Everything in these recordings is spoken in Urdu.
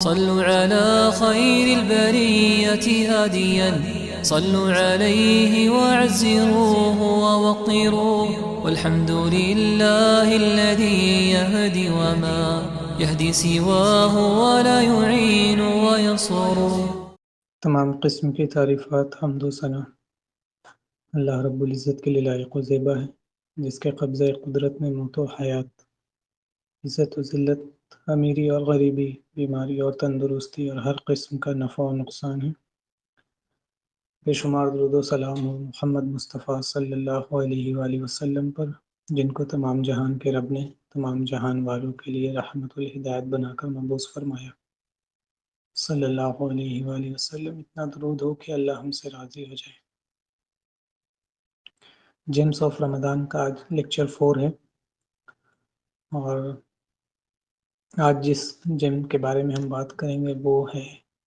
صلوا على خير البرية هاديا صلوا عليه وعزروه ووقروه والحمد لله الذي يهدي وما يهدي سواه ولا يعين وينصر. تمام قسم کی تعریفات حمد و ثنا اللہ رب العزت کے لیے لائق و زیبا ہے، جس کے قبضہ قدرت میں موت و حیات، عزت و ذلت، امیری اور غریبی، بیماری اور تندرستی اور ہر قسم کا نفع و نقصان ہے۔ بے شمار درود و سلام ہو محمد مصطفیٰ صلی اللہ علیہ وآلہ وسلم پر، جن کو تمام جہان کے رب نے تمام جہان والوں کے لیے رحمت الہدایت بنا کر مبعوث فرمایا، صلی اللہ علیہ وآلہ وسلم۔ اتنا درود ہو کہ اللہ ہم سے راضی ہو جائے۔ جیمز آف رمضان کا آج لیکچر 4 ہے، اور آج جس جیم کے بارے میں ہم بات کریں گے وہ ہے،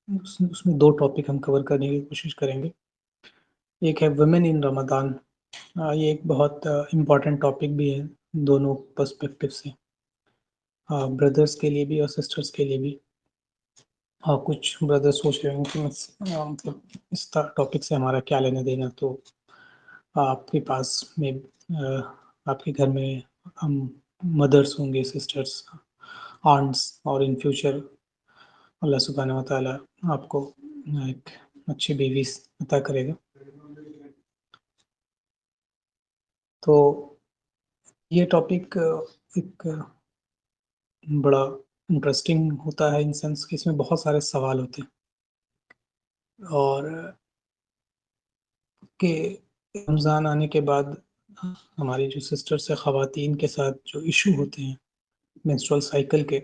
اس میں 2 ٹاپک ہم کور کرنے کی کوشش کریں گے۔ ایک ہے ویمن ان رمضان، یہ ایک بہت امپورٹنٹ ٹاپک بھی ہے دونوں پرسپیکٹو سے، بردرز کے لیے بھی اور سسٹرز کے لیے بھی۔ کچھ بردرز سوچ رہے ہوں کہ مطلب اس ٹاپک سے ہمارا کیا لینا دینا، تو آپ کے پاس میں آپ کے گھر میں ہم مدرس ہوں گے، سسٹرس، آنٹس، اور ان فیوچر اللہ سبحانہ وتعالیٰ آپ کو ایک اچھی بیوی عطا کرے گا۔ تو یہ ٹاپک ایک بڑا انٹرسٹنگ ہوتا ہے، ان سینس کہ اس میں بہت سارے سوال ہوتے ہیں، اور کہ رمضان آنے کے بعد ہماری جو سسٹر سے خواتین کے ساتھ جو ایشو ہوتے ہیں مینسٹرول سائیکل کے،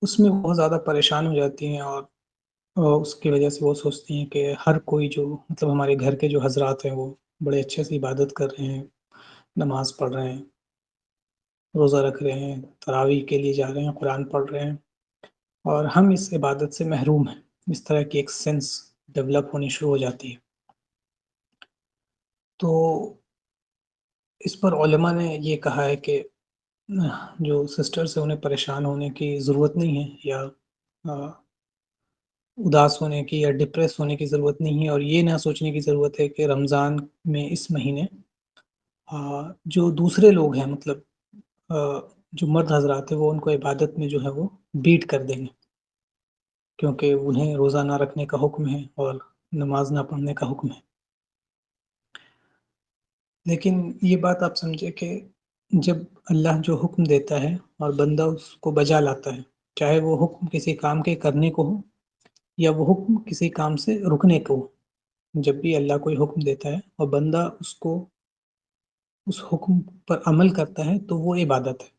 اس میں بہت زیادہ پریشان ہو جاتی ہیں، اور اس کی وجہ سے وہ سوچتی ہیں کہ ہر کوئی جو مطلب ہمارے گھر کے جو حضرات ہیں وہ بڑے اچھے سے عبادت کر رہے ہیں، نماز پڑھ رہے ہیں، روزہ رکھ رہے ہیں، تراویح کے لیے جا رہے ہیں، قرآن پڑھ رہے ہیں، اور ہم اس عبادت سے محروم ہیں۔ اس طرح کی ایک سینس ڈیولپ ہونی شروع ہو جاتی ہے۔ تو اس پر علماء نے یہ کہا ہے کہ جو سسٹرز ہیں انہیں پریشان ہونے کی ضرورت نہیں ہے، یا اداس ہونے کی یا ڈپریس ہونے کی ضرورت نہیں ہے، اور یہ نہ سوچنے کی ضرورت ہے کہ رمضان میں اس مہینے جو دوسرے لوگ ہیں، مطلب جو مرد حضرات ہیں، وہ ان کو عبادت میں جو ہے وہ بیٹ کر دیں گے، کیونکہ انہیں روزہ نہ رکھنے کا حکم ہے اور نماز نہ پڑھنے کا حکم ہے۔ لیکن یہ بات آپ سمجھے کہ جب اللہ جو حکم دیتا ہے اور بندہ اس کو بجا لاتا ہے، چاہے وہ حکم کسی کام کے کرنے کو ہو یا وہ حکم کسی کام سے رکنے کو ہو، جب بھی اللہ کوئی حکم دیتا ہے اور بندہ اس حکم پر عمل کرتا ہے تو وہ عبادت ہے۔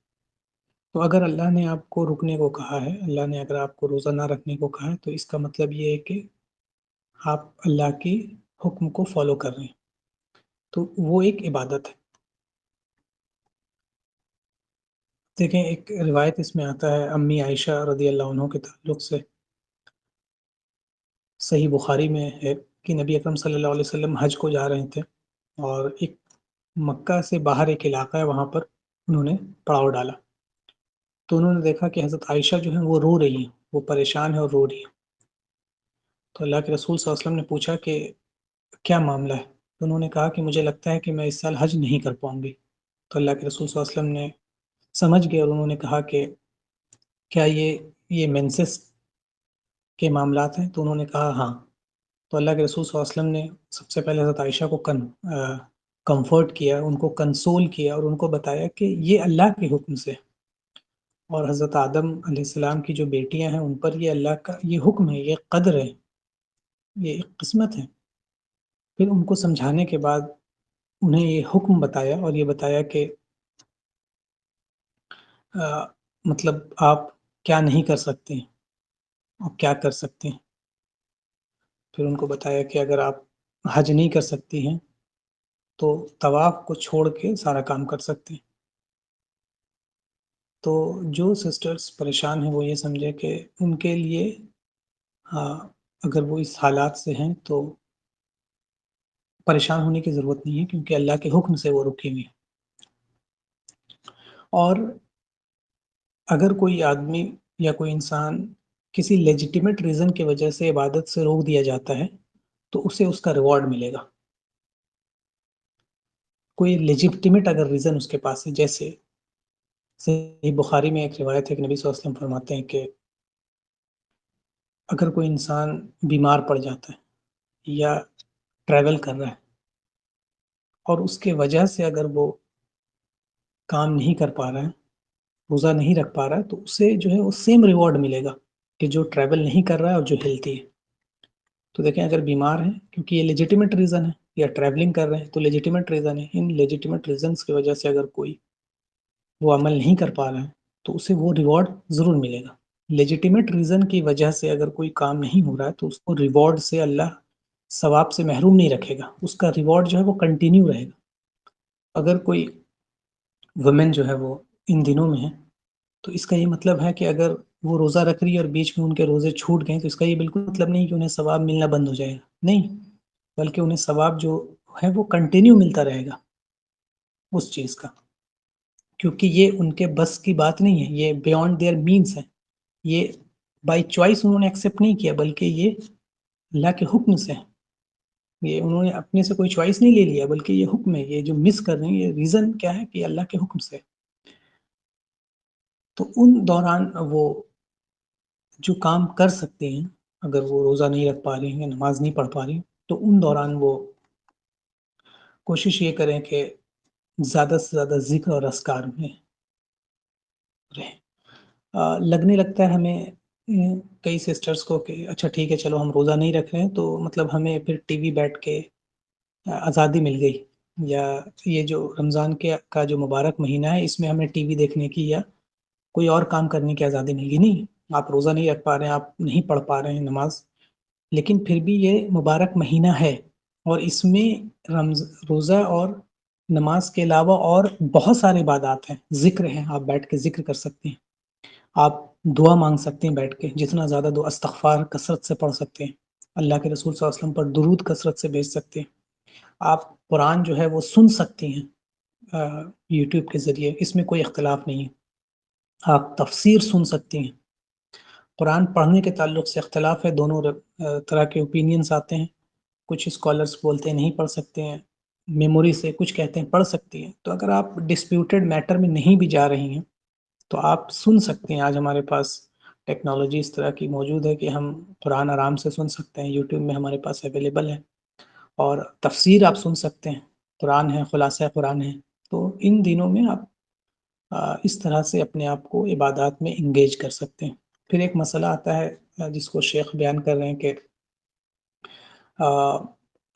تو اگر اللہ نے آپ کو رکنے کو کہا ہے، اللہ نے اگر آپ کو روزہ نہ رکھنے کو کہا ہے، تو اس کا مطلب یہ ہے کہ آپ اللہ کی حکم کو فالو کر رہے ہیں، تو وہ ایک عبادت ہے۔ دیکھیں، ایک روایت اس میں آتا ہے امی عائشہ رضی اللہ عنہ کے تعلق سے، صحیح بخاری میں ہے کہ نبی اکرم صلی اللہ علیہ وسلم حج کو جا رہے تھے، اور ایک مکہ سے باہر ایک علاقہ ہے، وہاں پر انہوں نے پڑاؤ ڈالا، تو انہوں نے دیکھا کہ حضرت عائشہ جو ہیں وہ رو رہی ہیں، وہ پریشان ہے اور رو رہی ہیں۔ تو اللہ کے رسول صلی اللہ علیہ وسلم نے پوچھا کہ کیا معاملہ ہے؟ تو انہوں نے کہا کہ مجھے لگتا ہے کہ میں اس سال حج نہیں کر پاؤں گی۔ تو اللہ کے رسول صلی اللہ علیہ وسلم نے سمجھ گئے، اور انہوں نے کہا کہ کیا یہ مینسس کے معاملات ہیں؟ تو انہوں نے کہا ہاں۔ تو اللہ کے رسول صلی اللہ علیہ وسلم نے سب سے پہلے حضرت عائشہ کو کمفرٹ کیا، ان کو کنسول کیا، اور ان کو بتایا کہ یہ اللہ کے حکم سے، اور حضرت آدم علیہ السلام کی جو بیٹیاں ہیں ان پر یہ اللہ کا یہ حکم ہے، یہ قدر ہے، یہ ایک قسمت ہے۔ پھر ان کو سمجھانے کے بعد انہیں یہ حکم بتایا، اور یہ بتایا کہ مطلب آپ کیا نہیں کر سکتے ہیں، آپ کیا کر سکتے ہیں۔ پھر ان کو بتایا کہ اگر آپ حج نہیں کر سکتی ہیں تو طواف کو چھوڑ کے سارا کام کر سکتے ہیں۔ تو جو سسٹرز پریشان ہیں وہ یہ سمجھے کہ ان کے لیے اگر وہ اس حالات سے ہیں تو پریشان ہونے کی ضرورت نہیں ہے، کیونکہ اللہ کے حکم سے وہ رکے ہوئے ہیں۔ اور اگر کوئی آدمی یا کوئی انسان کسی لیجیٹیمیٹ ریزن کی وجہ سے عبادت سے روک دیا جاتا ہے تو اسے اس کا ریوارڈ ملے گا. کوئی لیجیٹیمیٹ اگر ریزن اس کے پاس ہے، جیسے صحیح بخاری میں ایک روایت ہے کہ نبی صلی اللہ علیہ وسلم فرماتے ہیں کہ اگر کوئی انسان بیمار پڑ جاتا ہے یا ٹریول کر رہا ہے اور اس کے وجہ سے اگر وہ کام نہیں کر پا رہا ہے، روزہ نہیں رکھ پا رہا ہے، تو اسے جو ہے وہ سیم ریوارڈ ملے گا کہ جو ٹریول نہیں کر رہا ہے اور جو ہیلتھی ہے. تو دیکھیں اگر بیمار ہیں، کیونکہ یہ لیجیٹیمیٹ ریزن ہے، یا ٹریولنگ کر رہے ہیں تو لیجیٹیمیٹ ریزن ہے، ان لیجیٹیمیٹ ریزنس کی وجہ سے اگر کوئی وہ عمل نہیں کر پا رہا ہے تو اسے وہ ریوارڈ ضرور ملے گا. لیجیٹیمیٹ ریزن کی وجہ سے اگر کوئی کام نہیں ہو رہا ہے تو اس کو ریوارڈ سے اللہ ثواب سے محروم نہیں رکھے گا، اس کا ریوارڈ جو ہے وہ کنٹینیو رہے گا. اگر کوئی وومن جو ہے وہ ان دنوں میں ہے تو اس کا یہ مطلب ہے کہ اگر وہ روزہ رکھ رہی ہے اور بیچ میں ان کے روزے چھوٹ گئے تو اس کا یہ بالکل مطلب نہیں کہ انہیں ثواب ملنا بند ہو جائے گا، نہیں، بلکہ انہیں ثواب جو ہے وہ کنٹینیو ملتا رہے گا اس چیز کا، کیونکہ یہ ان کے بس کی بات نہیں ہے، یہ بیونڈ دیئر مینس ہے. یہ بائی چوائس انہوں نے ایکسیپٹ نہیں کیا، بلکہ یہ اللہ کے حکم سے، یہ انہوں نے اپنے سے کوئی چوائس نہیں لے لیا، بلکہ یہ حکم ہے. یہ جو مس کر رہے ہیں یہ ریزن کیا ہے کہ اللہ کے حکم سے. تو ان دوران وہ جو کام کر سکتے ہیں، اگر وہ روزہ نہیں رکھ پا رہے ہیں، نماز نہیں پڑھ پا رہے ہیں، تو ان دوران وہ کوشش یہ کریں کہ زیادہ سے زیادہ ذکر اور اذکار میں رہیں. لگنے لگتا ہے ہمیں کئی سسٹرز کو کہ اچھا ٹھیک ہے چلو ہم روزہ نہیں رکھ رہے ہیں تو مطلب ہمیں پھر ٹی وی بیٹھ کے آزادی مل گئی، یا یہ جو رمضان کا جو مبارک مہینہ ہے اس میں ہمیں ٹی وی دیکھنے کی یا کوئی اور کام کرنے کی آزادی مل گئی. نہیں، آپ روزہ نہیں رکھ پا رہے ہیں، آپ نہیں پڑھ پا رہے ہیں نماز، لیکن پھر بھی یہ مبارک مہینہ ہے اور اس میں روزہ اور نماز کے علاوہ اور بہت سارے عبادات ہیں، ذکر ہیں، آپ بیٹھ کے ذکر کر سکتے ہیں، آپ دعا مانگ سکتے ہیں بیٹھ کے، جتنا زیادہ دعا استغفار کثرت سے پڑھ سکتے ہیں، اللہ کے رسول صلی اللہ علیہ وسلم پر درود کثرت سے بھیج سکتے ہیں، آپ قرآن جو ہے وہ سن سکتے ہیں یوٹیوب کے ذریعے، اس میں کوئی اختلاف نہیں ہے، آپ تفسیر سن سکتے ہیں. قرآن پڑھنے کے تعلق سے اختلاف ہے، دونوں طرح کے اوپینینز آتے ہیں، کچھ اسکالرز بولتے ہیں نہیں پڑھ سکتے ہیں میموری سے، کچھ کہتے ہیں پڑھ سکتے ہیں. تو اگر آپ ڈسپیوٹیڈ میٹر میں نہیں بھی جا رہی ہیں تو آپ سن سکتے ہیں. آج ہمارے پاس ٹیکنالوجی اس طرح کی موجود ہے کہ ہم قرآن آرام سے سن سکتے ہیں، یوٹیوب میں ہمارے پاس اویلیبل ہے، اور تفسیر آپ سن سکتے ہیں، قرآن ہے، خلاصہ قرآن ہے. تو ان دنوں میں آپ اس طرح سے اپنے آپ کو عبادات میں انگیج کر سکتے ہیں. پھر ایک مسئلہ آتا ہے جس کو شیخ بیان کر رہے ہیں کہ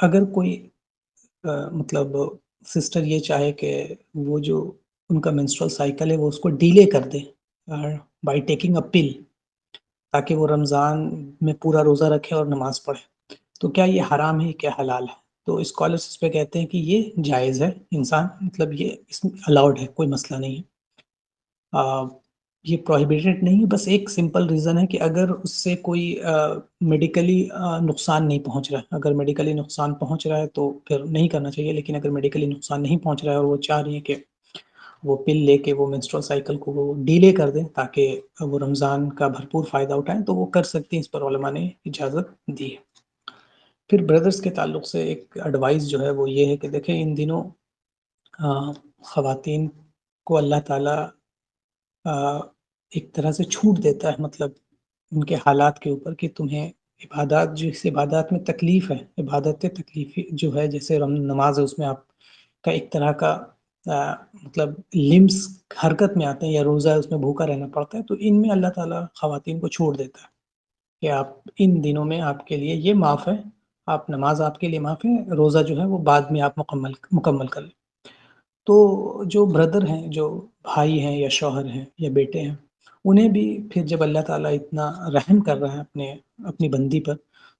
اگر کوئی مطلب سسٹر یہ چاہے کہ وہ جو ان کا منسٹرل سائیکل ہے وہ اس کو ڈیلے کر دے بائی ٹیکنگ اے پل، تاکہ وہ رمضان میں پورا روزہ رکھے اور نماز پڑھے، تو کیا یہ حرام ہے کیا حلال ہے؟ تو اسکالرس اس پہ کہتے ہیں کہ یہ جائز ہے، انسان مطلب یہ اس میں الاؤڈ ہے، کوئی مسئلہ نہیں ہے، یہ پروہیبیٹڈ نہیں ہے. بس ایک سمپل ریزن ہے کہ اگر اس سے کوئی میڈیکلی نقصان نہیں پہنچ رہا ہے، اگر میڈیکلی نقصان پہنچ رہا ہے تو پھر نہیں کرنا چاہیے، لیکن اگر میڈیکلی نقصان نہیں پہنچ رہا ہے اور وہ چاہ رہی ہے کہ وہ پل لے کے وہ منسٹرل سائیکل کو وہ ڈیلے کر دیں تاکہ وہ رمضان کا بھرپور فائدہ اٹھائیں، تو وہ کر سکتی ہیں، اس پر علماء نے اجازت دی ہے. پھر بردرز کے تعلق سے ایک ایڈوائز جو ہے وہ یہ ہے کہ دیکھیں ان دنوں خواتین کو اللہ تعالیٰ ایک طرح سے چھوٹ دیتا ہے، مطلب ان کے حالات کے اوپر کہ تمہیں عبادات، جس عبادات میں تکلیف ہے، عبادت تکلیف جو ہے جیسے نماز ہے، اس میں آپ کا ایک طرح کا مطلب لمس حرکت میں آتے ہیں، یا روزہ ہے اس میں بھوکا رہنا پڑتا ہے، تو ان میں اللہ تعالیٰ خواتین کو چھوڑ دیتا ہے کہ آپ ان دنوں میں آپ کے لیے یہ معاف ہے، آپ نماز آپ کے لیے معاف ہے، روزہ جو ہے وہ بعد میں آپ مکمل کر لیں. تو جو بردر ہیں، جو بھائی ہیں یا شوہر ہیں یا بیٹے ہیں، انہیں بھی پھر جب اللہ تعالیٰ اتنا رحم کر رہا ہے اپنی بندی پر،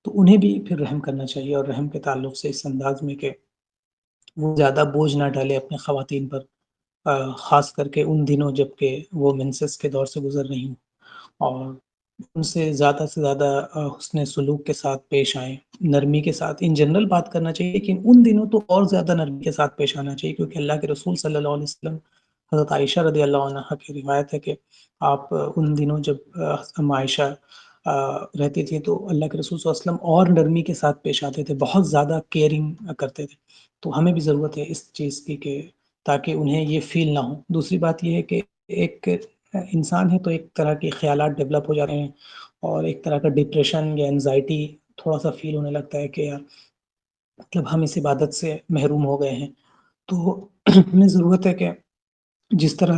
تو انہیں بھی پھر رحم کرنا چاہیے، اور رحم کے تعلق سے اس انداز میں کہ وہ زیادہ بوجھ نہ ڈالے اپنے خواتین پر، خاص کر کے ان دنوں جب کہ وہ منسس کے دور سے گزر رہی ہوں، اور ان سے زیادہ حسن سلوک کے ساتھ پیش آئیں، نرمی کے ساتھ. ان جنرل بات کرنا چاہیے، لیکن ان دنوں تو اور زیادہ نرمی کے ساتھ پیش آنا چاہیے، کیونکہ اللہ کے رسول صلی اللہ علیہ وسلم، حضرت عائشہ رضی اللہ عنہ کی روایت ہے کہ آپ ان دنوں جب عائشہ رہتی تھی تو اللہ کے رسول صلی اللہ علیہ وسلم اور نرمی کے ساتھ پیش آتے تھے، بہت زیادہ کیئرنگ کرتے تھے. تو ہمیں بھی ضرورت ہے اس چیز کی کہ تاکہ انہیں یہ فیل نہ ہو. دوسری بات یہ ہے کہ ایک انسان ہے تو ایک طرح کے خیالات ڈیولپ ہو جاتے ہیں اور ایک طرح کا ڈپریشن یا انزائٹی تھوڑا سا فیل ہونے لگتا ہے کہ یار مطلب ہم اس عبادت سے محروم ہو گئے ہیں. تو ہمیں ضرورت ہے کہ جس طرح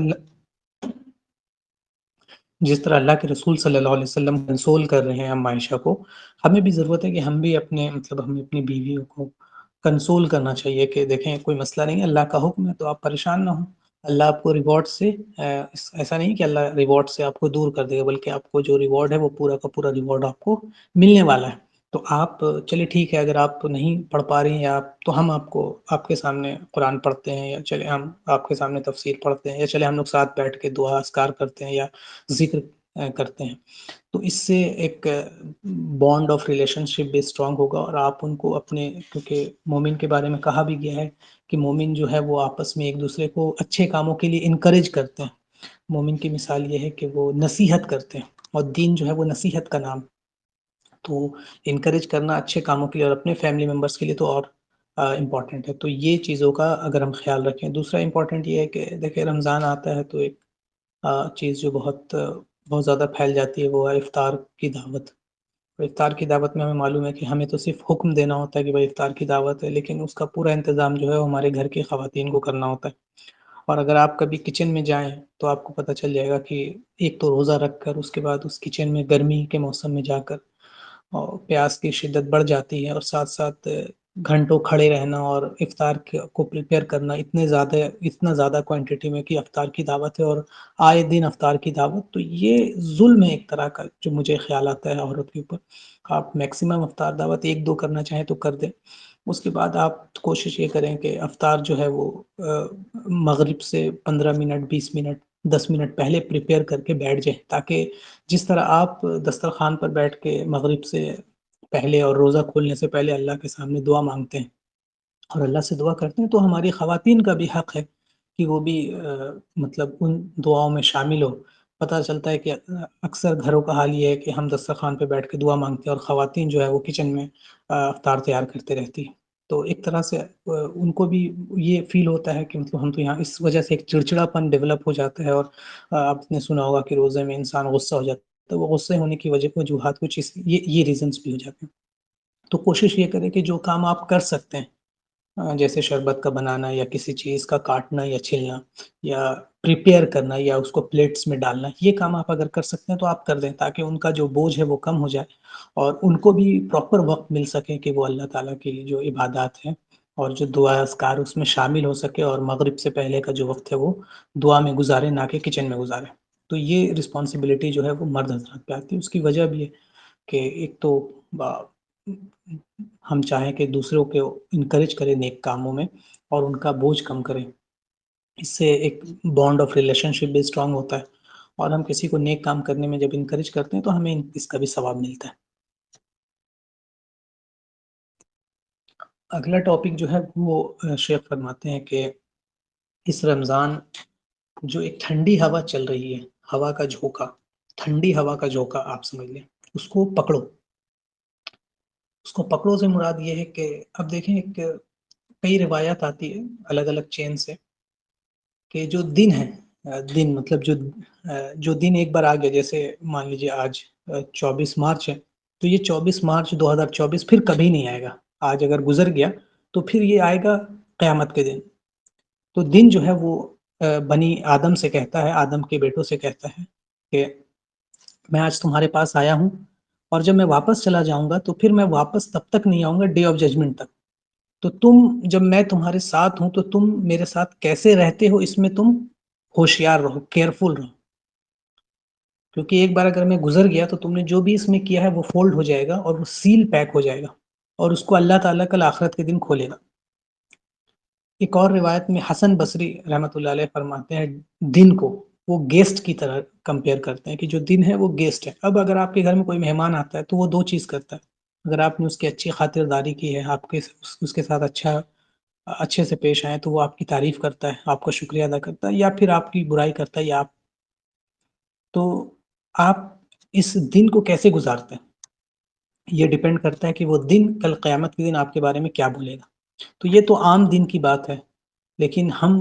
اللہ کے رسول صلی اللہ علیہ وسلم کنسول کر رہے ہیں ہم عائشہ کو، ہمیں بھی ضرورت ہے کہ ہم بھی ہمیں اپنی بیویوں کو کنسول کرنا چاہیے کہ دیکھیں کوئی مسئلہ نہیں ہے، اللہ کا حکم ہے تو آپ پریشان نہ ہوں. اللہ آپ کو ریوارڈ سے ایسا نہیں کہ اللہ ریوارڈ سے آپ کو دور کر دے گا، بلکہ آپ کو جو ریوارڈ ہے وہ پورا کا پورا ریوارڈ آپ کو ملنے والا ہے. تو آپ چلے ٹھیک ہے، اگر آپ نہیں پڑھ پا رہی ہیں تو ہم آپ کے سامنے قرآن پڑھتے ہیں، یا چلے ہم آپ کے سامنے تفسیر پڑھتے ہیں، یا چلے ہم لوگ ساتھ بیٹھ کے دعا اذکار کرتے ہیں یا ذکر کرتے ہیں. تو اس سے ایک بانڈ آف ریلیشن شپ بھی اسٹرانگ ہوگا، اور آپ ان کو اپنے، کیونکہ مومن کے بارے میں کہا بھی گیا ہے کہ مومن جو ہے وہ آپس میں ایک دوسرے کو اچھے کاموں کے لیے انکریج کرتے ہیں. مومن کی مثال یہ ہے کہ وہ نصیحت کرتے ہیں، اور دین جو ہے وہ نصیحت کا نام. تو انکریج کرنا اچھے کاموں کے لیے اور اپنے فیملی ممبرس کے لیے تو اور امپورٹنٹ ہے. تو یہ چیزوں کا اگر ہم خیال رکھیں. دوسرا امپورٹنٹ یہ ہے کہ دیکھیں رمضان آتا ہے تو ایک چیز جو بہت زیادہ پھیل جاتی ہے وہ ہے افطار کی دعوت. افطار کی دعوت میں ہمیں معلوم ہے کہ ہمیں تو صرف حکم دینا ہوتا ہے کہ بھائی افطار کی دعوت ہے، لیکن اس کا پورا انتظام جو ہے وہ ہمارے گھر کی خواتین کو کرنا ہوتا ہے. اور اگر آپ کبھی کچن میں جائیں تو آپ کو پتہ چل جائے گا کہ ایک تو روزہ رکھ کر اس کے بعد اس کچن میں گرمی کے موسم میں جا کر اور پیاس کی شدت بڑھ جاتی ہے، اور ساتھ ساتھ گھنٹوں کھڑے رہنا اور افطار کو پریپیئر کرنا اتنا زیادہ کوانٹٹی میں کہ افطار کی دعوت ہے اور آئے دن افطار کی دعوت. تو یہ ظلم ہے ایک طرح کا جو مجھے خیال آتا ہے عورت کے اوپر. آپ میکسیمم افطار دعوت 1-2 کرنا چاہیں تو کر دیں. اس کے بعد آپ کوشش یہ کریں کہ افطار جو ہے وہ مغرب سے 15 منٹ 20 منٹ 10 منٹ پہلے پریپیئر کر کے بیٹھ جائیں، تاکہ جس طرح آپ دسترخوان پر بیٹھ کے مغرب سے پہلے اور روزہ کھولنے سے پہلے اللہ کے سامنے دعا مانگتے ہیں اور اللہ سے دعا کرتے ہیں، تو ہماری خواتین کا بھی حق ہے کہ وہ بھی مطلب ان دعاؤں میں شامل ہو. پتہ چلتا ہے کہ اکثر گھروں کا حال یہ ہے کہ ہم دسترخوان پہ بیٹھ کے دعا مانگتے ہیں اور خواتین جو ہے وہ کچن میں افطار تیار کرتے رہتی ہیں. تو ایک طرح سے ان کو بھی یہ فیل ہوتا ہے کہ مطلب ہم تو یہاں، اس وجہ سے ایک چڑچڑاپن ڈیولپ ہو جاتا ہے. اور آپ نے سنا ہوگا کہ روزے میں انسان غصہ ہو جاتا ہے، تو وہ غصے ہونے کی وجوہات کچھ یہ ریزنس بھی ہو جاتے ہیں. تو کوشش یہ کریں کہ جو کام آپ کر سکتے ہیں، جیسے شربت کا بنانا یا کسی چیز کا کاٹنا یا چھلنا یا پریپیئر کرنا یا اس کو پلیٹس میں ڈالنا، یہ کام آپ اگر کر سکتے ہیں تو آپ کر دیں، تاکہ ان کا جو بوجھ ہے وہ کم ہو جائے اور ان کو بھی پراپر وقت مل سکے کہ وہ اللہ تعالیٰ کی جو عبادات ہیں اور جو دعا اذکار اس میں شامل ہو سکے، اور مغرب سے پہلے کا جو وقت ہے وہ دعا میں گزارے، نہ کہ کچن میں گزارے. تو یہ رسپانسبلٹی جو ہے وہ مرد حضرات پہ آتی ہے. اس کی وجہ بھی ہے کہ ایک تو ہم چاہیں کہ دوسروں کو انکریج کریں نیک کاموں میں اور ان کا بوجھ کم کریں. اس سے ایک بانڈ آف ریلیشن شپ بھی اسٹرانگ ہوتا ہے، اور ہم کسی کو نیک کام کرنے میں جب انکریج کرتے ہیں تو ہمیں اس کا بھی ثواب ملتا ہے. اگلا ٹاپک جو ہے وہ شیخ فرماتے ہیں کہ اس رمضان جو ایک ٹھنڈی ہوا چل رہی ہے، ہوا کا جھونکا، ٹھنڈی ہوا کا جھونکا آپ سمجھ لیں، اس کو پکڑو. اس کو پکڑو سے مراد یہ ہے کہ اب دیکھیں کئی روایات آتی ہے الگ الگ چین سے کہ جو دن ہے، دن مطلب جو دن ایک بار آ گیا، جیسے مان لیجیے آج 24 مارچ ہے، تو یہ 24 مارچ 2024 پھر کبھی نہیں آئے گا. آج اگر گزر گیا تو پھر یہ آئے گا قیامت کے دن. تو دن جو ہے وہ بنی آدم سے کہتا ہے، آدم کے بیٹوں سے کہتا ہے کہ میں آج تمہارے پاس آیا ہوں، اور جب میں واپس چلا جاؤں گا تو پھر میں واپس تب تک نہیں آؤں گا ڈے آف ججمنٹ تک. تو جب میں تمہارے ساتھ ہوں تو تم میرے ساتھ کیسے رہتے ہو، اس میں تم ہوشیار رہو، کیئرفل رہو. کیونکہ ایک بار اگر میں گزر گیا تو تم نے جو بھی اس میں کیا ہے وہ فولڈ ہو جائے گا اور وہ سیل پیک ہو جائے گا، اور اس کو اللہ تعالیٰ کل آخرت کے دن کھولے گا. ایک اور روایت میں حسن بصری رحمۃ اللہ علیہ فرماتے ہیں دن کو وہ گیسٹ کی طرح کمپیئر کرتے ہیں کہ جو دن ہے وہ گیسٹ ہے. اب اگر آپ کے گھر میں کوئی مہمان آتا ہے تو وہ 2 چیز کرتا ہے. اگر آپ نے اس کی اچھی خاطرداری کی ہے، آپ کے اس کے ساتھ اچھے سے پیش آئے، تو وہ آپ کی تعریف کرتا ہے، آپ کا شکریہ ادا کرتا ہے، یا پھر آپ کی برائی کرتا ہے. یا آپ تو آپ اس دن کو کیسے گزارتے ہیں، یہ ڈیپینڈ کرتا ہے کہ وہ دن کل قیامت کے دن آپ کے بارے میں کیا بولے گا. تو یہ تو عام دن کی بات ہے، لیکن ہم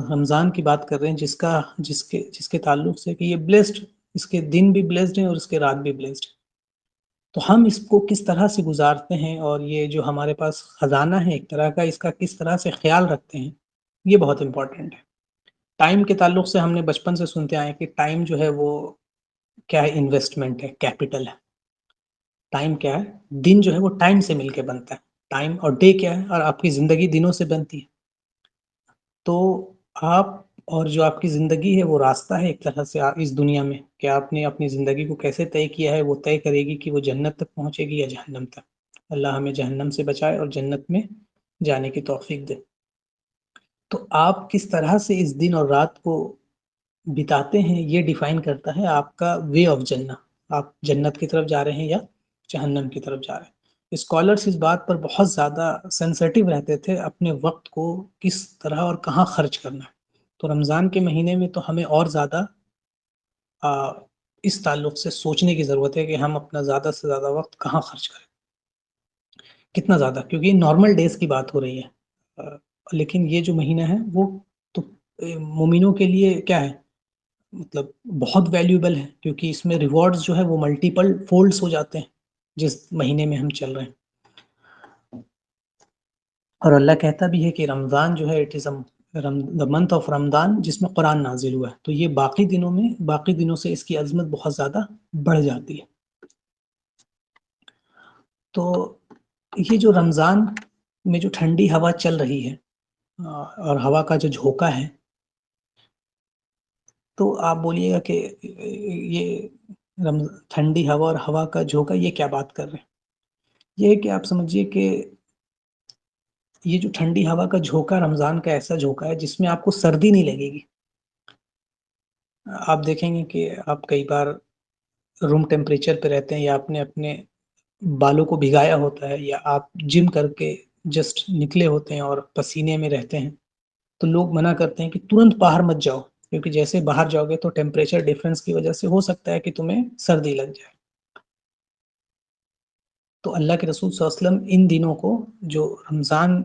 رمضان کی بات کر رہے ہیں جس کے تعلق سے کہ یہ بلیسڈ، اس کے دن بھی بلیسڈ ہیں اور اس کے رات بھی بلیسڈ. تو ہم اس کو کس طرح سے گزارتے ہیں، اور یہ جو ہمارے پاس خزانہ ہے ایک طرح کا، اس کا کس طرح سے خیال رکھتے ہیں، یہ بہت امپورٹنٹ ہے. ٹائم کے تعلق سے ہم نے بچپن سے سنتے آئے کہ ٹائم جو ہے وہ کیا ہے، انویسٹمنٹ ہے، کیپٹل ہے. ٹائم کیا ہے، دن جو ہے وہ ٹائم سے مل کے بنتا ہے. ٹائم اور ڈے کیا ہے، اور آپ کی زندگی دنوں سے بنتی ہے. تو آپ اور جو آپ کی زندگی ہے وہ راستہ ہے ایک طرح سے اس دنیا میں، کہ آپ نے اپنی زندگی کو کیسے طے کیا ہے، وہ طے کرے گی کہ وہ جنت تک پہنچے گی یا جہنم تک. اللہ ہمیں جہنم سے بچائے اور جنت میں جانے کی توفیق دے. تو آپ کس طرح سے اس دن اور رات کو بتاتے ہیں، یہ ڈیفائن کرتا ہے آپ کا وے آف جنہ، آپ جنت کی طرف جا رہے ہیں یا جہنم کی طرف جا رہے ہیں. اسکالرس اس بات پر بہت زیادہ سینسٹیو رہتے تھے، اپنے وقت کو کس طرح اور کہاں خرچ کرنا ہے. تو رمضان کے مہینے میں تو ہمیں اور زیادہ اس تعلق سے سوچنے کی ضرورت ہے کہ ہم اپنا زیادہ سے زیادہ وقت کہاں خرچ کریں، کتنا زیادہ، کیونکہ یہ نارمل ڈیز کی بات ہو رہی ہے. لیکن یہ جو مہینہ ہے وہ تو مومنوں کے لیے کیا ہے، مطلب بہت ویلیوبل ہے، کیونکہ اس میں ریوارڈز جو ہے وہ ملٹیپل فولڈز ہو جاتے ہیں جس مہینے میں ہم چل رہے ہیں. اور اللہ کہتا بھی ہے کہ رمضان جو ہے it is the month of رمضان، جس میں قرآن نازل ہوا ہے. تو یہ باقی دنوں سے اس کی عظمت بہت زیادہ بڑھ جاتی ہے. تو یہ جو رمضان میں جو ٹھنڈی ہوا چل رہی ہے اور ہوا کا جو جھونکا ہے، تو آپ بولیے گا کہ یہ ٹھنڈی ہوا اور ہوا کا جھونکا یہ کیا بات کر رہے ہیں. یہ ہے کہ آپ سمجھیے کہ یہ جو ٹھنڈی ہوا کا جھونکا رمضان کا ایسا جھونکا ہے جس میں آپ کو سردی نہیں لگے گی. آپ دیکھیں گے کہ آپ کئی بار روم ٹیمپریچر پہ رہتے ہیں، یا آپ نے اپنے بالوں کو بھگایا ہوتا ہے، یا آپ جم کر کے جسٹ نکلے ہوتے ہیں اور پسینے میں رہتے ہیں، تو لوگ منع کرتے ہیں کہ ترنت باہر مت جاؤ، کیونکہ جیسے باہر جاؤ گے تو ٹیمپریچر ڈفرینس کی وجہ سے ہو سکتا ہے کہ تمہیں سردی لگ جائے. تو اللہ کے رسول صلی اللہ علیہ وسلم ان دنوں کو، جو رمضان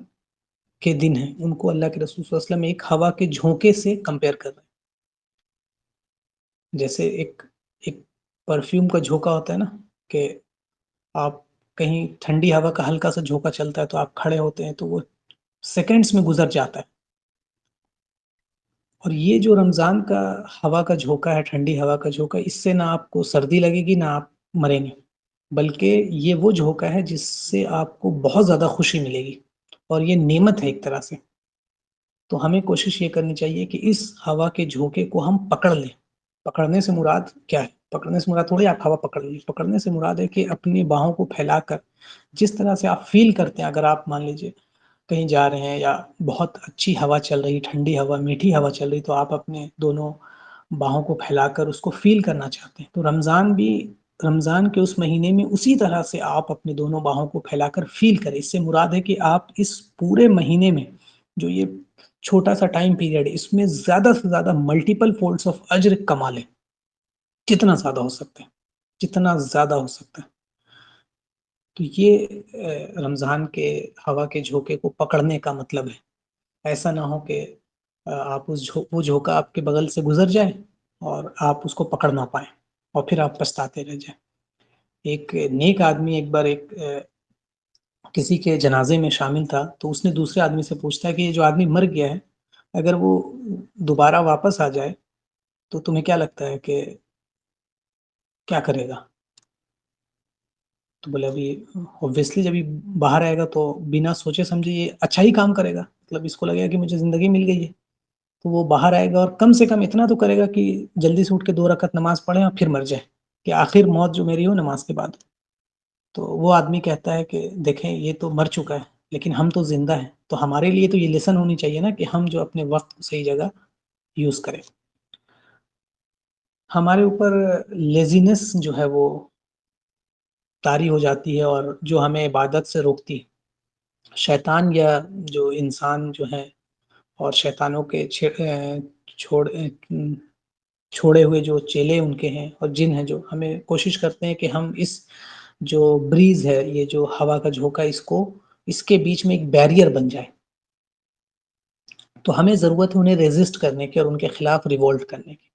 کے دن ہیں، ان کو اللہ کے رسول صلی اللہ علیہ وسلم ایک ہوا کے جھونکے سے کمپیئر کر رہے ہیں. جیسے ایک پرفیوم کا جھونکا ہوتا ہے نا، کہ آپ کہیں ٹھنڈی ہوا کا ہلکا سا جھونکا چلتا ہے تو آپ کھڑے ہوتے ہیں تو وہ سیکنڈز میں گزر جاتا ہے. اور یہ جو رمضان کا ہوا کا جھونکا ہے، ٹھنڈی ہوا کا جھونکا، اس سے نہ آپ کو سردی لگے گی نہ آپ مریں گے، بلکہ یہ وہ جھونکا ہے جس سے آپ کو بہت زیادہ خوشی ملے گی، اور یہ نعمت ہے ایک طرح سے. تو ہمیں کوشش یہ کرنی چاہیے کہ اس ہوا کے جھونکے کو ہم پکڑ لیں. پکڑنے سے مراد کیا ہے؟ پکڑنے سے مراد تھوڑی آپ ہوا پکڑ لیں. پکڑنے سے مراد ہے کہ اپنی باہوں کو پھیلا کر جس طرح سے آپ فیل کرتے ہیں، اگر آپ مان لیجئے کہیں جا رہے ہیں یا بہت اچھی ہوا چل رہی، ٹھنڈی ہوا، میٹھی ہوا چل رہی، تو آپ اپنے دونوں باہوں کو پھیلا کر اس کو فیل کرنا چاہتے ہیں. تو رمضان کے اس مہینے میں اسی طرح سے آپ اپنے دونوں باہوں کو پھیلا کر فیل کریں. اس سے مراد ہے کہ آپ اس پورے مہینے میں، جو یہ چھوٹا سا ٹائم پیریڈ ہے، اس میں زیادہ سے زیادہ ملٹیپل فولڈز آف اجر کما لیں، جتنا زیادہ ہو سکتے ہیں، جتنا زیادہ ہو سکتا ہے. تو یہ رمضان کے ہوا کے جھونکے کو پکڑنے کا مطلب ہے. ایسا نہ ہو کہ آپ وہ جھونکا آپ کے بغل سے گزر جائے اور آپ اس کو پکڑ نہ پائیں، اور پھر آپ پچھتاتے رہ جائیں. ایک نیک آدمی ایک بار کسی کے جنازے میں شامل تھا، تو اس نے دوسرے آدمی سے پوچھتا ہے کہ یہ جو آدمی مر گیا ہے، اگر وہ دوبارہ واپس آ جائے تو تمہیں کیا لگتا ہے کہ کیا کرے گا؟ تو بولے ابھی اوبویسلی جب باہر آئے گا تو بنا سوچے سمجھے یہ اچھا ہی کام کرے گا، مطلب اس کو لگے گا کہ مجھے زندگی مل گئی ہے. تو وہ باہر آئے گا اور کم سے کم اتنا تو کرے گا کہ جلدی سے اٹھ کے 2 رکعت نماز پڑھے اور پھر مر جائے، کہ آخر موت جو میری ہو نماز کے بعد. تو وہ آدمی کہتا ہے کہ دیکھیں یہ تو مر چکا ہے، لیکن ہم تو زندہ ہیں، تو ہمارے لیے تو یہ لیسن ہونی چاہیے نا، کہ ہم جو اپنے وقت کو صحیح جگہ یوز کریں. ہمارے اوپر لیزینس جو ہے وہ طاری ہو جاتی ہے، اور جو ہمیں عبادت سے روکتی ہے. شیطان یا جو انسان جو ہے، اور شیطانوں کے چھوڑے ہوئے جو چیلے ان کے ہیں اور جن ہیں جو ہمیں کوشش کرتے ہیں کہ ہم اس جو بریز ہے، یہ جو ہوا کا جھونکا، اس کے بیچ میں ایک بیریئر بن جائے، تو ہمیں ضرورت ہے انہیں ریزسٹ کرنے کی اور ان کے خلاف ریوولٹ کرنے کی۔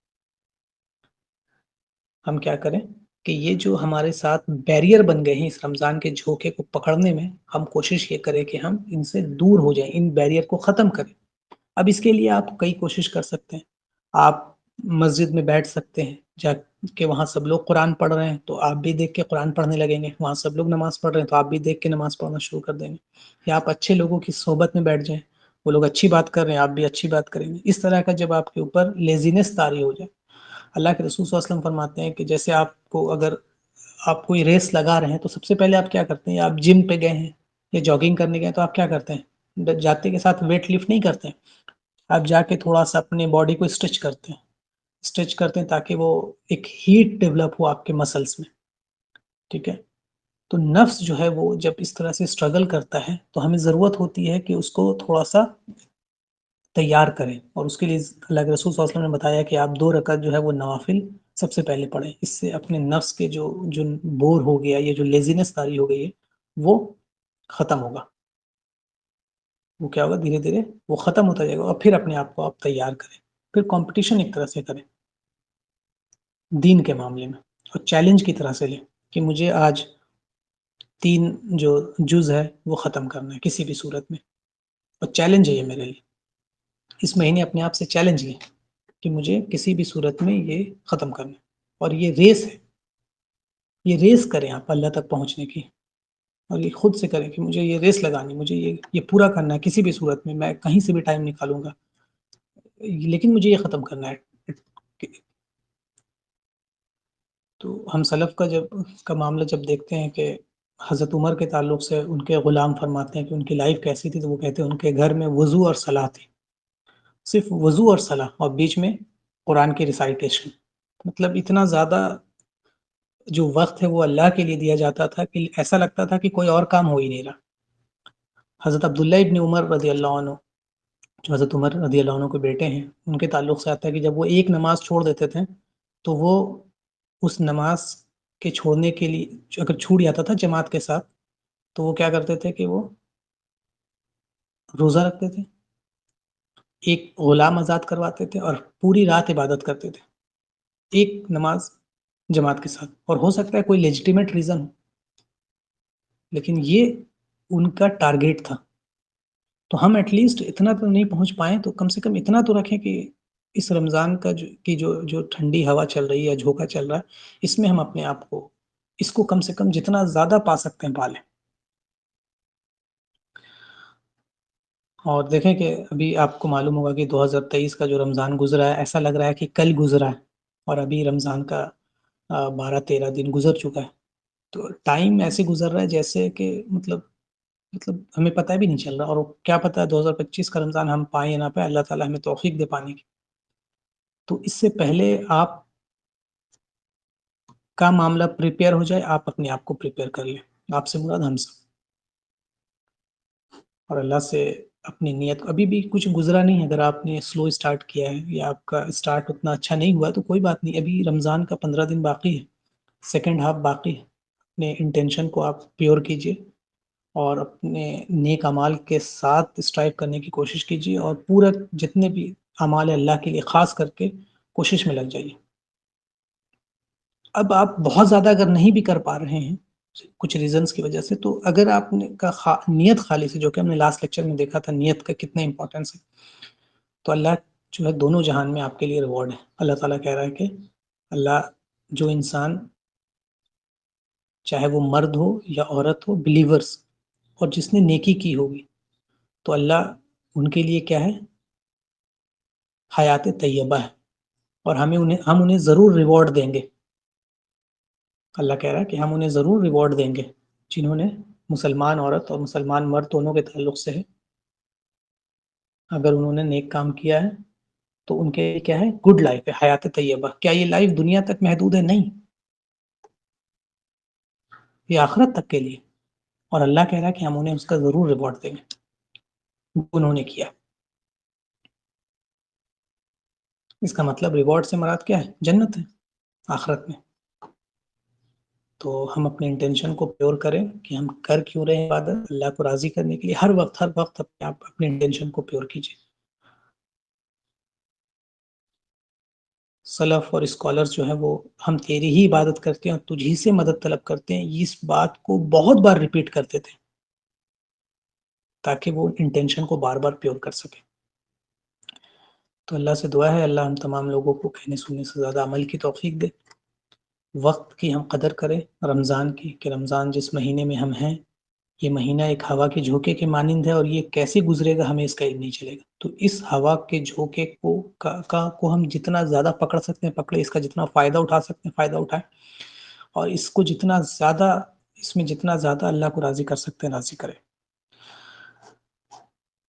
ہم کیا کریں کہ یہ جو ہمارے ساتھ بیریئر بن گئے ہیں اس رمضان کے جھونکے کو پکڑنے میں، ہم کوشش یہ کریں کہ ہم ان سے دور ہو جائیں، ان بیریئر کو ختم کریں۔ اب اس کے لیے آپ کئی کوشش کر سکتے ہیں۔ آپ مسجد میں بیٹھ سکتے ہیں، جا کہ وہاں سب لوگ قرآن پڑھ رہے ہیں تو آپ بھی دیکھ کے قرآن پڑھنے لگیں گے، وہاں سب لوگ نماز پڑھ رہے ہیں تو آپ بھی دیکھ کے نماز پڑھنا شروع کر دیں گے، یا آپ اچھے لوگوں کی صحبت میں بیٹھ جائیں، وہ لوگ اچھی بات کر رہے ہیں آپ بھی اچھی بات کریں گے۔ اس طرح کا جب آپ کے اوپر لیزینس طاری ہو جائے، اللہ کے رسول صلی اللہ علیہ وسلم فرماتے ہیں کہ جیسے آپ کو اگر آپ کوئی ریس لگا رہے ہیں تو سب سے پہلے آپ کیا کرتے ہیں، آپ جم پہ گئے ہیں یا جاگنگ کرنے گئے تو آپ کیا کرتے ہیں، جاتے کے ساتھ ویٹ لفٹ نہیں کرتے ہیں، آپ جا کے تھوڑا سا اپنے باڈی کو اسٹریچ کرتے ہیں تاکہ وہ ایک ہیٹ ڈیولپ ہو آپ کے مسلس میں، ٹھیک ہے۔ تو نفس جو ہے وہ جب اس طرح سے اسٹرگل کرتا ہے تو ہمیں ضرورت ہوتی ہے کہ اس کو تھوڑا سا تیار کریں، اور اس کے لیے اللہ کے رسول صلی اللہ علیہ وسلم نے بتایا کہ آپ 2 رکعت جو ہے وہ نوافل سب سے پہلے پڑھیں، اس سے اپنے نفس کے جو بور ہو گیا، یہ جو لیزینس طاری ہو گئی ہے وہ ختم ہوگا، وہ کیا ہوگا، دھیرے دھیرے وہ ختم ہوتا جائے گا، اور پھر اپنے آپ کو آپ تیار کریں، پھر کمپٹیشن ایک طرح سے کریں دین کے معاملے میں، اور چیلنج کی طرح سے لیں کہ مجھے آج 3 جو جز ہے وہ ختم کرنا ہے کسی بھی صورت میں، اور چیلنج ہے یہ میرے لیے، اس مہینے اپنے آپ سے چیلنج لیں کہ مجھے کسی بھی صورت میں یہ ختم کرنا ہے، اور یہ ریس ہے، یہ ریس کریں آپ اللہ تک پہنچنے کی، اور یہ خود سے کریں کہ مجھے یہ ریس لگانی، مجھے یہ پورا کرنا ہے کسی بھی صورت میں کہیں سے بھی ٹائم نکالوں گا، لیکن مجھے یہ ختم کرنا ہے۔ تو ہم سلف کا معاملہ جب دیکھتے ہیں کہ حضرت عمر کے تعلق سے ان کے غلام فرماتے ہیں کہ ان کی لائف کیسی تھی، تو وہ کہتے ہیں ان کے گھر میں وضو اور صلاح تھی، صرف وضو اور صلاح، اور بیچ میں قرآن کی ریسائٹیشن، مطلب اتنا زیادہ جو وقت ہے وہ اللہ کے لیے دیا جاتا تھا کہ ایسا لگتا تھا کہ کوئی اور کام ہو ہی نہیں رہا۔ حضرت عبداللہ ابن عمر رضی اللہ عنہ، جو حضرت عمر رضی اللہ عنہ کے بیٹے ہیں، ان کے تعلق سے آتا ہے کہ جب وہ ایک نماز چھوڑ دیتے تھے تو وہ اس نماز کے چھوڑنے کے لیے اگر چھوٹ جاتا تھا جماعت کے ساتھ تو وہ کیا کرتے تھے کہ وہ روزہ رکھتے تھے، ایک غلام آزاد کرواتے تھے، اور پوری رات عبادت کرتے تھے ایک نماز جماعت کے ساتھ، اور ہو سکتا ہے کوئی لیجیٹیمیٹ ریزن ہو، لیکن یہ ان کا ٹارگیٹ تھا۔ تو ہم ایٹ لیسٹ اتنا تو نہیں پہنچ پائیں تو کم سے کم اتنا تو رکھیں کہ اس رمضان کا جو ٹھنڈی ہوا چل رہی ہے، جھونکا چل رہا ہے، اس میں ہم اپنے آپ کو اس کو کم سے کم جتنا زیادہ پا سکتے ہیں پالیں۔ اور دیکھیں کہ ابھی آپ کو معلوم ہوگا کہ 2023 کا جو رمضان گزرا ہے ایسا لگ رہا ہے کہ کل گزرا ہے، اور ابھی رمضان کا 12-13 دن گزر چکا ہے، تو ٹائم ایسے گزر رہا ہے جیسے کہ مطلب ہمیں پتہ بھی نہیں چل رہا، اور کیا پتہ ہے 2025 کا رمضان ہم پائیں یا نہ پائیں، اللہ تعالیٰ ہمیں توفیق دے پانے کی۔ تو اس سے پہلے آپ کا معاملہ پریپیئر ہو جائے، آپ اپنے آپ کو پریپیئر کر لیں، آپ سے مراد ہم سب، اور اللہ سے اپنی نیت، ابھی بھی کچھ گزرا نہیں ہے، اگر آپ نے سلو اسٹارٹ کیا ہے یا آپ کا اسٹارٹ اتنا اچھا نہیں ہوا تو کوئی بات نہیں، ابھی رمضان کا 15 دن باقی ہے، سیکنڈ ہاف باقی ہے، اپنے انٹینشن کو آپ پیور کیجئے اور اپنے نیک اعمال کے ساتھ اسٹرائیو کرنے کی کوشش کیجیے، اور پورا جتنے بھی اعمال اللہ کے لیے خاص کر کے کوشش میں لگ جائیے۔ اب آپ بہت زیادہ اگر نہیں بھی کر پا رہے ہیں کچھ ریزنز کی وجہ سے، تو اگر آپ نے نیت خالی سے، جو کہ ہم نے لاسٹ لیکچر میں دیکھا تھا نیت کا کتنا امپورٹنس ہے، تو اللہ جو ہے دونوں جہان میں آپ کے لیے ریوارڈ ہے۔ اللہ تعالیٰ کہہ رہا ہے کہ اللہ جو انسان چاہے وہ مرد ہو یا عورت ہو، بلیورز، اور جس نے نیکی کی ہوگی تو اللہ ان کے لیے کیا ہے، حیات طیبہ ہے، اور ہم انہیں ضرور ریوارڈ دیں گے۔ اللہ کہہ رہا ہے کہ ہم انہیں ضرور ریوارڈ دیں گے جنہوں نے، مسلمان عورت اور مسلمان مرد دونوں کے تعلق سے ہے، اگر انہوں نے نیک کام کیا ہے تو ان کے لیے کیا ہے، گڈ لائف ہے، حیات طیبہ۔ کیا یہ لائف دنیا تک محدود ہے؟ نہیں، یہ آخرت تک کے لیے، اور اللہ کہہ رہا ہے کہ ہم انہیں اس کا ضرور ریوارڈ دیں گے، انہوں نے کیا۔ اس کا مطلب ریوارڈ سے مراد کیا ہے؟ جنت ہے آخرت میں. تو ہم اپنے انٹینشن کو پیور کریں کہ ہم کر کیوں رہے ہیں عبادت، اللہ کو راضی کرنے کے لیے. ہر وقت اپنے انٹینشن کو پیور کیجیے. سلف اور اسکالرز جو ہیں وہ ہم تیری ہی عبادت کرتے ہیں اور تجھ ہی سے مدد طلب کرتے ہیں، اس بات کو بہت بار ریپیٹ کرتے تھے تاکہ وہ انٹینشن کو بار بار پیور کر سکے. تو اللہ سے دعا ہے اللہ ہم تمام لوگوں کو کہنے سننے سے زیادہ عمل کی توفیق دے. وقت کی ہم قدر کریں رمضان کی، کہ رمضان جس مہینے میں ہم ہیں یہ مہینہ ایک ہوا کے جھونکے کے مانند ہے، اور یہ کیسے گزرے گا ہمیں اس کا علم نہیں چلے گا. تو اس ہوا کے جھونکے کو ہم جتنا زیادہ پکڑ سکتے ہیں پکڑے، اس کا جتنا فائدہ اٹھا سکتے ہیں فائدہ اٹھائیں، اور اس کو اس میں جتنا زیادہ اللہ کو راضی کر سکتے ہیں راضی کریں.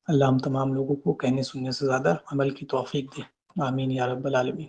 اللہ ہم تمام لوگوں کو کہنے سننے سے زیادہ عمل کی توفیق دے. آمین یا رب العالمین.